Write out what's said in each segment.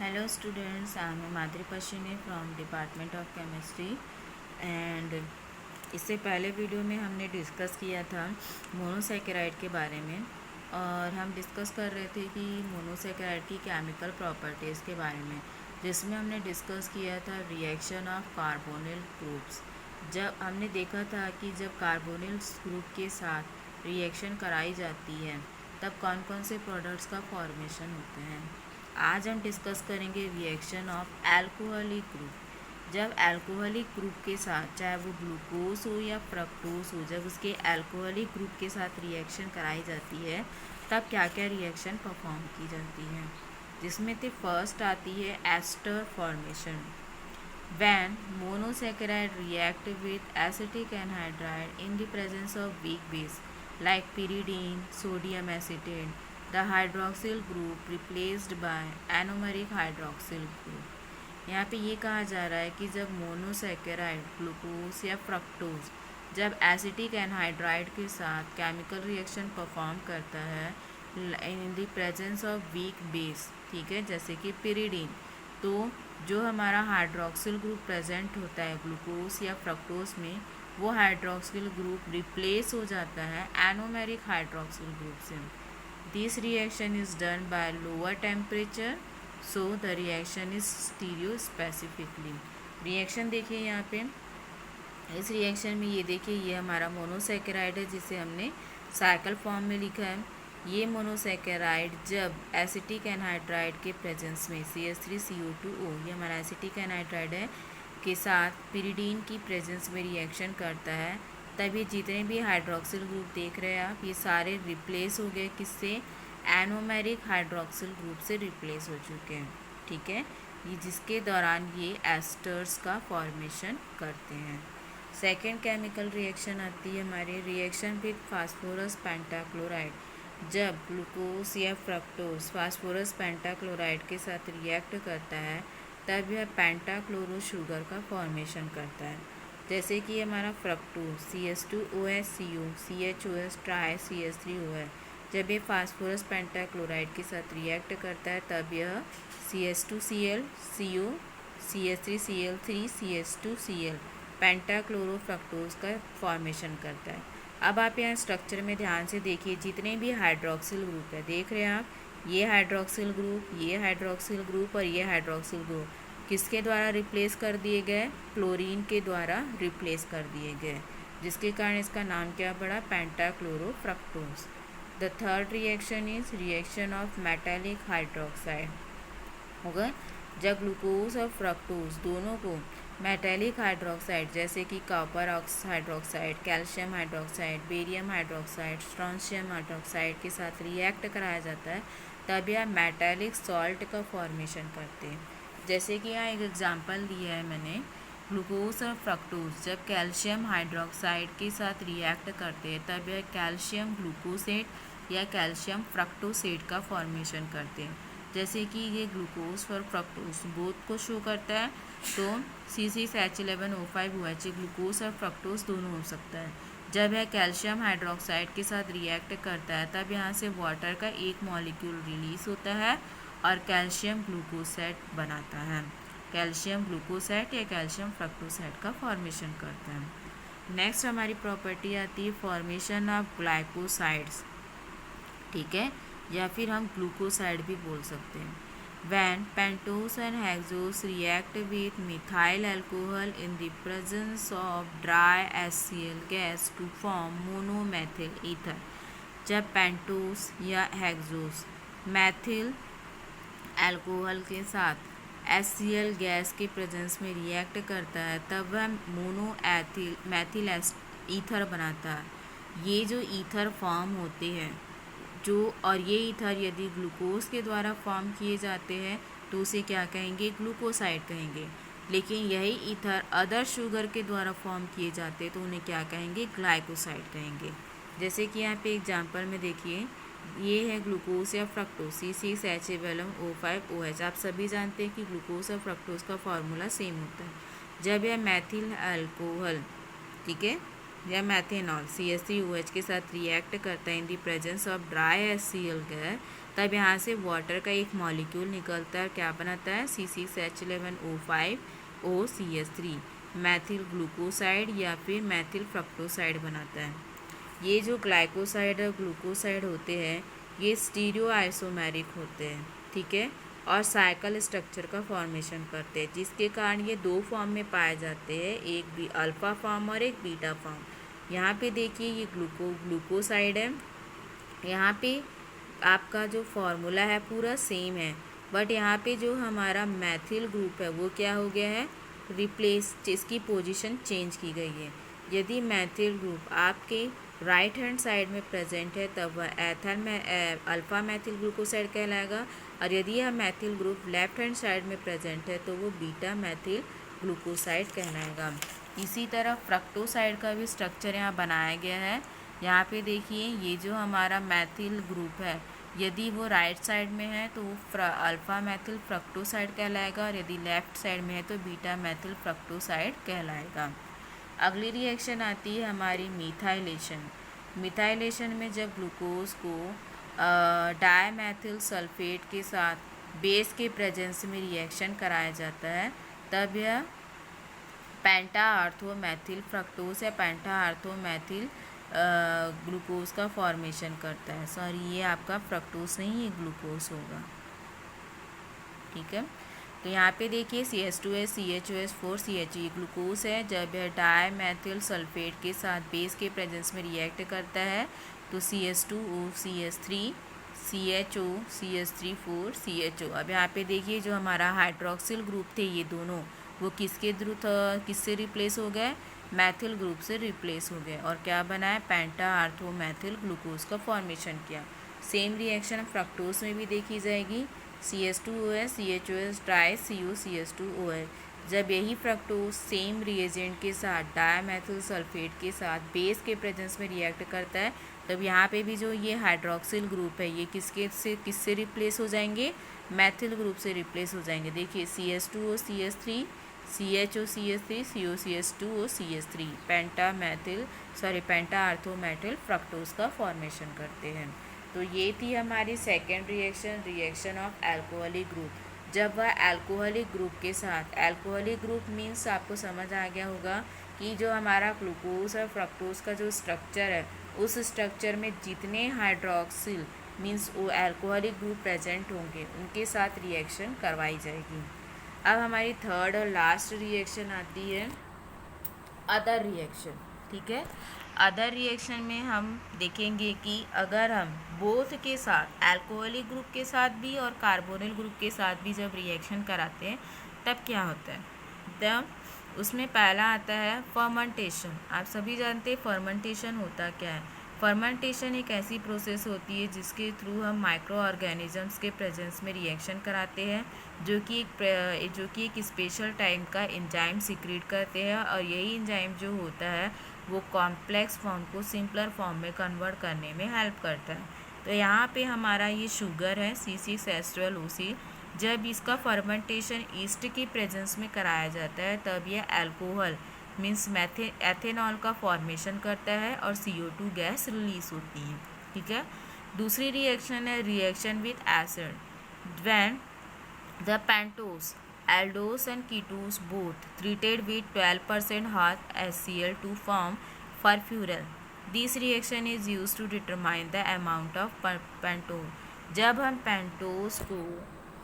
Hello students, I am Madhuri Pashine from Department of Chemistry and इससे पहले video में हमने डिस्कस किया था मोनोसैकेराइड के बारे में और हम डिस्कस कर रहे थे कि मोनोसैकेराइड की केमिकल प्रॉपर्टीज़ के बारे में, जिसमें हमने डिस्कस किया था रिएक्शन ऑफ कार्बोनिल ग्रुप्स। जब हमने देखा था कि जब कार्बोनिल ग्रुप के साथ रिएक्शन कराई जाती है तब कौन कौन से प्रोडक्ट्स का फॉर्मेशन होते हैं। आज हम डिस्कस करेंगे रिएक्शन ऑफ एल्कोहलिक ग्रुप। जब एल्कोहलिक ग्रुप के साथ, चाहे वो ग्लूकोज हो या फ्रक्टोज हो, जब उसके एल्कोहलिक ग्रुप के साथ रिएक्शन कराई जाती है तब क्या क्या रिएक्शन परफॉर्म की जाती है, जिसमें से फर्स्ट आती है ester formation. When monosaccharide react with acetic anhydride in the presence of weak base like pyridine, sodium acetate, the hydroxyl group replaced by anomeric hydroxyl group। यहाँ पे ये कहा जा रहा है कि जब मोनोसैकेराइड ग्लूकोज या फ्रक्टोज जब एसिटिक एनहाइड्राइड के साथ केमिकल रिएक्शन परफॉर्म करता है in the presence of weak base, ठीक है, जैसे कि पिरिडीन, तो जो हमारा हाइड्रोक्सिल ग्रुप प्रेजेंट होता है ग्लूकोज या फ्रक्टोज में, वो हाइड्रोक्सिल ग्रुप रिप्लेस हो जाता है एनोमेरिक हाइड्रोक्सिल ग्रुप से। This reaction is done by lower temperature, so the reaction is stereo specifically. Reaction देखिए यहाँ पे, इस रिएक्शन में ये देखिए, ये हमारा मोनोसैकेराइड है जिसे हमने साइकिल फॉर्म में लिखा है। ये मोनोसैकेराइड जब एसिटिक एनहाइड्राइड के प्रेजेंस में CH3CO2O, ये हमारा एसिटिक एनहाइड्राइड है, के साथ पिरिडीन की प्रेजेंस में रिएक्शन करता है, तब ये जितने भी हाइड्रोक्सिल ग्रुप देख रहे हैं आप, ये सारे रिप्लेस हो गए किससे? एनोमेरिक हाइड्रोक्सिल ग्रुप से रिप्लेस हो चुके हैं, ठीक है, ये जिसके दौरान ये एस्टर्स का फॉर्मेशन करते हैं। सेकेंड केमिकल रिएक्शन आती है हमारी रिएक्शन विथ फास्फोरस पेंटाक्लोराइड। जब ग्लूकोज या फ्रक्टोज फास्फोरस पेंटाक्लोराइड के साथ रिएक्ट करता है तब यह पेंटाक्लोरो शुगर का फॉर्मेशन करता है, जैसे कि हमारा fructose CH2OH CHOS try CH3OH, जब ये फास्फोरस पेंटाक्लोराइड के साथ रिएक्ट करता है तब यह CH2Cl CO CH3Cl3 CH2Cl pentachloro fructose का फॉर्मेशन करता है। अब आप यहाँ स्ट्रक्चर में ध्यान से देखिए, जितने भी हाइड्रोक्सिल ग्रुप है देख रहे हैं आप, ये हाइड्रोक्सिल ग्रुप, ये हाइड्रोक्सिल ग्रुप और ये हाइड्रोक्सिल ग्रुप किसके द्वारा रिप्लेस कर दिए गए? क्लोरीन के द्वारा रिप्लेस कर दिए गए, जिसके कारण इसका नाम क्या पड़ा? Pentachlorofructose. The third reaction is reaction of metallic hydroxide होगा। जब ग्लूकोज और फ्रक्टोज दोनों को मेटालिक हाइड्रोक्साइड जैसे कि copper hydroxide, calcium hydroxide, barium hydroxide, strontium hydroxide के साथ रिएक्ट कराया जाता है तब यह मेटालिक सॉल्ट का फॉर्मेशन करते हैं। जैसे कि यहाँ एक एग्जांपल दिया है मैंने, ग्लूकोज और फ्रक्टोज जब कैल्शियम हाइड्रोक्साइड के साथ रिएक्ट करते हैं तब यह कैल्शियम ग्लूकोसेट या कैल्शियम फ्रक्टोसेट का फॉर्मेशन करते हैं। जैसे कि ये ग्लूकोज और फ्रक्टोज बोथ को शो करता है, तो C6H11O5OH ग्लूकोज और फ्रक्टोज दोनों हो सकता है। जब यह कैल्शियम हाइड्रोक्साइड के साथ रिएक्ट करता है तब यहाँ से वाटर का एक मॉलिक्यूल रिलीज होता है और कैल्शियम ग्लूकोसेट बनाता है, कैल्शियम ग्लूकोसेट या कैल्शियम फ्रक्टोसेट का फॉर्मेशन करता है। नेक्स्ट हमारी प्रॉपर्टी आती है फॉर्मेशन ऑफ ग्लाइकोसाइड्स, ठीक है, या फिर हम ग्लूकोसाइड भी बोल सकते हैं। When pentose and hexose react with methyl alcohol in the presence of dry HCl gas to form monomethyl ether। जब पेंटोस या हेक्सोस मैथिल अल्कोहल के साथ HCl गैस के प्रेजेंस में रिएक्ट करता है तब वह मैथिल ईथर बनाता है। ये जो ईथर फॉर्म होते हैं और ये ईथर यदि ग्लूकोज के द्वारा फॉर्म किए जाते हैं तो उसे क्या कहेंगे? ग्लूकोसाइड कहेंगे। लेकिन यही ईथर अदर शुगर के द्वारा फॉर्म किए जाते हैं तो उन्हें क्या कहेंगे? ग्लाइकोसाइड कहेंगे। जैसे कि यहाँ पे एग्जांपल में देखिए, ये है ग्लूकोज या फ्रक्टोज C6H12O5OH। आप सभी जानते हैं कि ग्लूकोज और फ्रक्टोज का फॉर्मूला सेम होता है। जब यह मैथिल अल्कोहल, ठीक है, या मैथेनॉल CH3OH के साथ रिएक्ट करता है in the presence of dry HCl gas, तब यहाँ से वाटर का एक मॉलिक्यूल निकलता है, क्या बनाता है, C6H11O5OCH3 मैथिल ग्लूकोसाइड या फिर मैथिल फ्रक्टोसाइड बनाता है। ये जो ग्लाइकोसाइड और ग्लूकोसाइड होते हैं ये स्टीरियो आइसोमेरिक होते हैं, ठीक है, और साइकिल स्ट्रक्चर का फॉर्मेशन करते हैं, जिसके कारण ये दो फॉर्म में पाए जाते हैं, एक भी अल्फ़ा फॉर्म और एक बीटा फॉर्म। यहाँ पे देखिए ये ग्लूकोसाइड है, यहाँ पे आपका जो फॉर्मूला है पूरा सेम है, बट यहाँ पे जो हमारा मैथिल ग्रुप है वो क्या हो गया है, रिप्लेस, इसकी पोजीशन चेंज की गई है। यदि मैथिल ग्रुप आपके राइट हैंड साइड में प्रेजेंट है तब वह एथल में अल्फ़ा मैथिल ग्लूकोसाइड कहलाएगा, और यदि यह Maithil group left hand side में प्रेजेंट है तो वो बीटा मैथिल ग्लूकोसाइड कहलाएगा। इसी तरह फ्रक्टोसाइड का भी स्ट्रक्चर यहाँ बनाया गया है। यहाँ पे देखिए ये जो हमारा मैथिल ग्रुप है यदि वो राइट साइड में है तो वो अल्फ़ा मैथिल फ्रक्टोसाइड कहलाएगा, और यदि लेफ्ट साइड में है तो बीटा मैथिल फ्रक्टोसाइड कहलाएगा। अगली रिएक्शन आती है हमारी मिथाइलेशन। मिथाइलेशन में जब ग्लूकोज को डायमेथिल सल्फेट के साथ बेस के प्रेजेंस में रिएक्शन कराया जाता है तब यह पेंटा आर्थोमैथिल फ्रक्टोज या पेंटा आर्थोमैथिल ग्लूकोज का फॉर्मेशन करता है। सॉरी, ये आपका फ्रक्टोज नहीं, ये ग्लूकोज होगा, ठीक है। तो यहाँ पे देखिए CH2H CHOH4 CHE ग्लूकोज है। जब यह डायमेथिल सल्फेट के साथ बेस के प्रेजेंस में रिएक्ट करता है तो CH2O CH3 CHO CH3 4 CHO। अब यहाँ पे देखिए जो हमारा हाइड्रोक्सिल ग्रुप थे ये दोनों वो किससे रिप्लेस हो गए, मैथिल ग्रुप से रिप्लेस हो गए, और क्या बना है, पेंटा आर्थोमैथिल ग्लूकोज का फॉर्मेशन किया। सेम रिएक्शन फ्रक्टोज में भी देखी जाएगी, CH2OH CHOH try CO CH2OH। जब यही फ्रक्टोज सेम रिएजेंट के साथ डायमेथिल सल्फेट के साथ बेस के प्रेजेंस में रिएक्ट करता है तब यहाँ पे भी जो ये हाइड्रोक्सिल ग्रुप है ये किससे रिप्लेस हो जाएंगे, मैथिल ग्रुप से रिप्लेस हो जाएंगे। देखिए CH2O CH3 CHO CH3 CO CH2O CH3 पेंटा आर्थोमैथिल फ्रक्टोज का फॉर्मेशन करते हैं। तो ये थी हमारी second reaction of alcoholic group. जब वह अल्कोहलिक ग्रुप के साथ, अल्कोहलिक ग्रुप मीन्स आपको समझ आ गया होगा कि जो हमारा ग्लूकोज और फ्रक्टोज का जो स्ट्रक्चर है उस स्ट्रक्चर में जितने हाइड्रोक्सिल मीन्स वो अल्कोहलिक ग्रुप प्रेजेंट होंगे उनके साथ रिएक्शन करवाई जाएगी। अब हमारी थर्ड और लास्ट रिएक्शन आती है अदर रिएक्शन, ठीक है। अदर रिएक्शन में हम देखेंगे कि अगर हम बोथ के साथ अल्कोहलिक ग्रुप के साथ भी और कार्बोनिल ग्रुप के साथ भी जब रिएक्शन कराते हैं तब क्या होता है, तब उसमें पहला आता है फर्मेंटेशन। आप सभी जानते हैं फर्मेंटेशन होता क्या है। फर्मेंटेशन एक ऐसी प्रोसेस होती है जिसके थ्रू हम माइक्रो ऑर्गेनिजम्स के प्रेजेंस में रिएक्शन कराते हैं जो कि एक स्पेशल टाइम का एंजाइम सीक्रेट करते हैं, और यही एंजाइम जो होता है वो कॉम्प्लेक्स फॉर्म को सिंपलर फॉर्म में कन्वर्ट करने में हेल्प करता है। तो यहाँ पे हमारा ये शुगर है C6H12OC। जब इसका फर्मेंटेशन ईस्ट की प्रेजेंस में कराया जाता है तब यह अल्कोहल मीन्स एथेनॉल का फॉर्मेशन करता है और CO2 गैस रिलीज होती है, ठीक है। दूसरी रिएक्शन है reaction with acid. When the pentose aldose and ketones both treated with 12% hard HCl to form furfural. This reaction is used to determine the amount of pentose. जब हम pentose को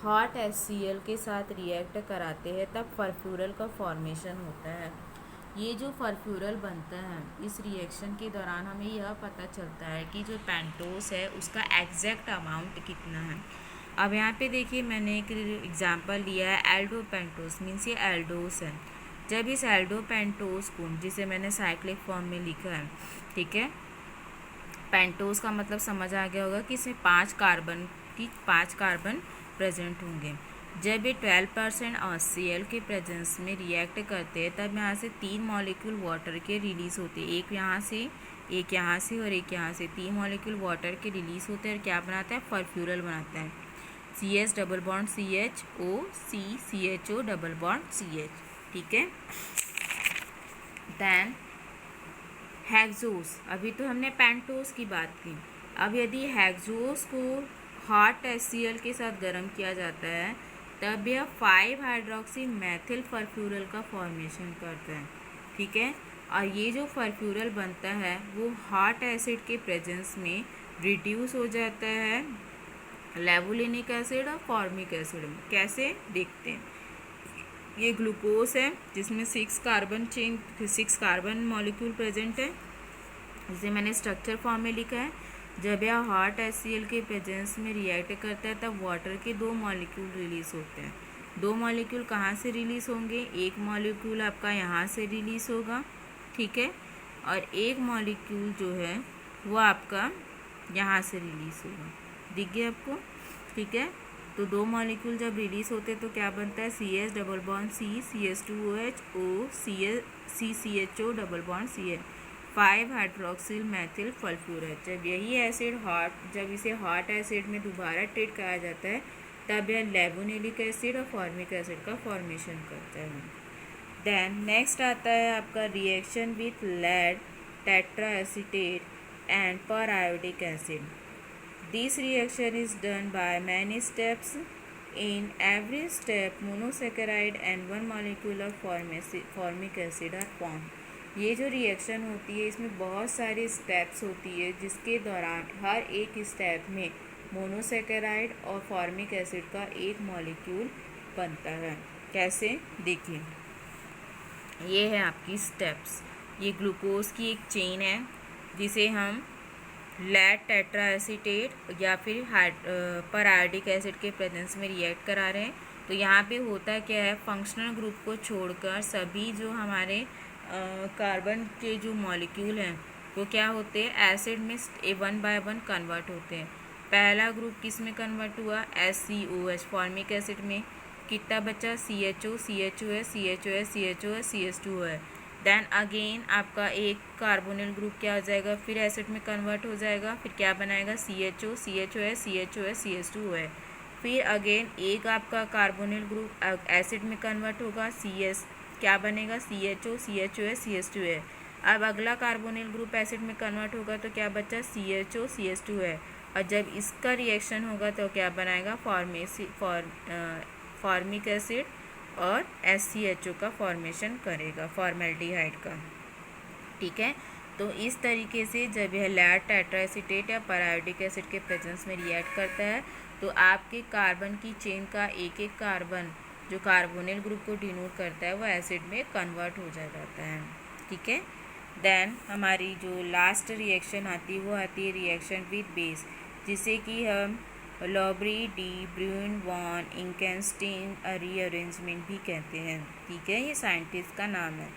hot HCl के साथ react कराते हैं तब फर्फ्यूरल का formation होता है। ये जो फर्फ्यूरल बनता है इस रिएक्शन के दौरान हमें यह पता चलता है कि जो पेंटोस है उसका एग्जैक्ट अमाउंट कितना है। अब यहाँ पे देखिए मैंने एक एग्जांपल लिया है एल्डोपेंटोस मीन्स ये एल्डोस है। जब इस एल्डोपेंटोस को, जिसे मैंने साइक्लिक फॉर्म में लिखा है, ठीक है, पेंटोस का मतलब समझ आ गया होगा कि इसमें 5 कार्बन प्रेजेंट होंगे। जब ये 12% HCl के प्रेजेंस में रिएक्ट करते हैं तब यहाँ से 3 मॉलिक्यूल वाटर के रिलीज होते हैं, एक यहाँ से और एक यहाँ से 3 मॉलिक्यूल वाटर के रिलीज होते हैं और क्या बनाता है, फर्फ्यूरल बनाता है। CH double bond CH O C CHO double bond CH, ठीक है। देन हेक्सोस, अभी तो हमने पेंटोस की बात की। अब यदि हेक्सोस को हॉट HCl के साथ गर्म किया जाता है तब यह 5 हाइड्रोक्सी मैथिल फर्फ्यूरल का फॉर्मेशन करता है, ठीक है। और ये जो फर्फ्यूरल बनता है वो हॉट एसिड के प्रेजेंस में रिड्यूस हो जाता है लेवुलिनिक एसिड और फॉर्मिक एसिड में। कैसे देखते हैं। ये ग्लूकोज है जिसमें 6 कार्बन मॉलिक्यूल प्रेजेंट है, जिसे मैंने स्ट्रक्चर फॉर्म में लिखा है। जब यह हॉट HCl के प्रेजेंस में रिएक्ट करता है तब वाटर के 2 मॉलिक्यूल रिलीज होते हैं। 2 मॉलिक्यूल कहाँ से रिलीज होंगे, एक मॉलिक्यूल आपका यहाँ से रिलीज होगा, ठीक है, और एक मॉलिक्यूल जो है वो आपका यहाँ से रिलीज होगा। दिख गया आपको, ठीक है। तो 2 मॉलिक्यूल जब रिलीज होते हैं तो क्या बनता है, CH double bond C CH2OH O CCHO double bond Cl 5 hydroxyl methyl furfural. जब इसे हॉट एसिड में दोबारा ट्रीट करा जाता है तब यह लेवोनिलिक एसिड और फॉर्मिक एसिड का फॉर्मेशन करता है। देन नेक्स्ट आता है आपका reaction with lead tetraacetate and periodic acid. This reaction is done by many steps. In every step, monosaccharide and 1 molecule of formic acid are formed. ये जो reaction होती है इसमें बहुत सारी स्टेप्स होती है, जिसके दौरान हर एक स्टेप में मोनोसेकेराइड और फॉर्मिक एसिड का एक मॉलिक्यूल बनता है। कैसे देखिए, ये है आपकी स्टेप्स। ये ग्लूकोज की एक चेन है जिसे हम लेड टेट्राएसीटेट या फिर पर-आयोडिक एसिड के प्रेजेंस में रिएक्ट करा रहे हैं। तो यहाँ पे होता क्या है, फंक्शनल ग्रुप को छोड़कर सभी जो हमारे कार्बन के जो मॉलिक्यूल हैं वो क्या होते हैं, एसिड में 1 बाय 1 कन्वर्ट होते हैं। पहला ग्रुप किस में कन्वर्ट हुआ, SCOH फॉर्मिक एसिड में। कितना बचा, CHO CHOS CHOS CHOS CH2OH। Then again आपका एक कार्बोनिल ग्रुप क्या हो जाएगा, फिर एसिड में कन्वर्ट हो जाएगा, फिर क्या बनाएगा, CHO CHOS CHOS CH2OH। फिर अगेन एक आपका कार्बोनिल ग्रुप एसिड में कन्वर्ट होगा, क्या बनेगा, CHO CHOS CH2OH। अब अगला कार्बोनिल ग्रुप एसिड में कन्वर्ट होगा तो क्या बचा, CHO CH2OH। और जब इसका रिएक्शन होगा तो क्या बनाएगा, फॉर्मिक एसिड और SCHO का फॉर्मेशन करेगा, फॉर्मेल्डिहाइड का, ठीक है। तो इस तरीके से जब यह लेड टेट्राएसीटेट या पर-आयोडिक एसिड के प्रेजेंस में रिएक्ट करता है तो आपके कार्बन की चेन का एक एक कार्बन जो कार्बोनिल ग्रुप को डिनोट करता है वो एसिड में कन्वर्ट हो जाता है, ठीक है। देन हमारी जो लास्ट रिएक्शन आती है वो आती है रिएक्शन विद बेस, जिसे कि हम लॉबरी डी ब्रूइन वॉन इंकेंस्टीन रीअरेंजमेंट भी कहते हैं, ठीक है, ये साइंटिस्ट का नाम है।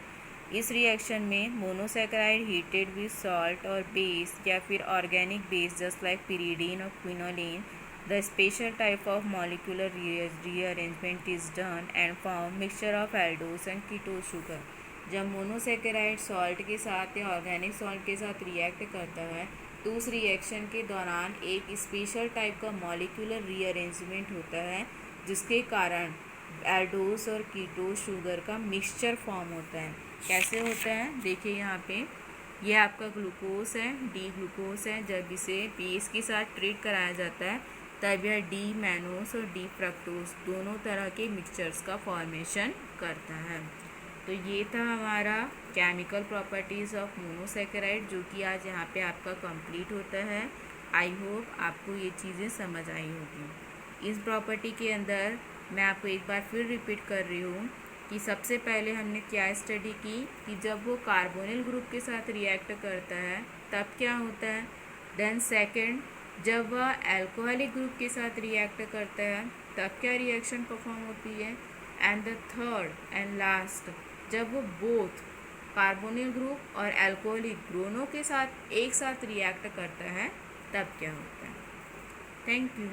इस रिएक्शन में मोनोसेकेराइड हीटेड विद सॉल्ट और बेस या फिर organic base just like pyridine और quinoline, the special type of molecular rearrangement is done and form mixture of aldose and ketose sugar. जब मोनोसेकेराइड सॉल्ट के साथ या ऑर्गेनिक सॉल्ट के साथ रिएक्ट करता है तो उस रिएक्शन के दौरान एक स्पेशल टाइप का मॉलिक्यूलर रीअरेंजमेंट होता है, जिसके कारण एल्डोस और कीटोज शुगर का मिक्सचर फॉर्म होता है। कैसे होता है, देखिए यहाँ पे ये आपका ग्लूकोज है, डी ग्लूकोज है। जब इसे बेस के साथ ट्रीट कराया जाता है तब यह डी मैनोस और डी फ्रक्टोज दोनों तरह के मिक्सचर्स का फॉर्मेशन करता है। तो ये था हमारा केमिकल प्रॉपर्टीज़ ऑफ मोनोसेकेराइड, जो कि आज यहाँ पे आपका कंप्लीट होता है। आई होप आपको ये चीज़ें समझ आई होगी। इस प्रॉपर्टी के अंदर मैं आपको एक बार फिर रिपीट कर रही हूँ कि सबसे पहले हमने क्या स्टडी की कि जब वो कार्बोनिल ग्रुप के साथ रिएक्ट करता है तब क्या होता है। देन सेकेंड, जब वह अल्कोहलिक ग्रुप के साथ रिएक्ट करता है तब क्या रिएक्शन परफॉर्म होती है। And the third and last, जब वो बोथ कार्बोनिल ग्रुप और अल्कोहलिक दोनों के साथ एक साथ रिएक्ट करता है तब क्या होता है। Thank you.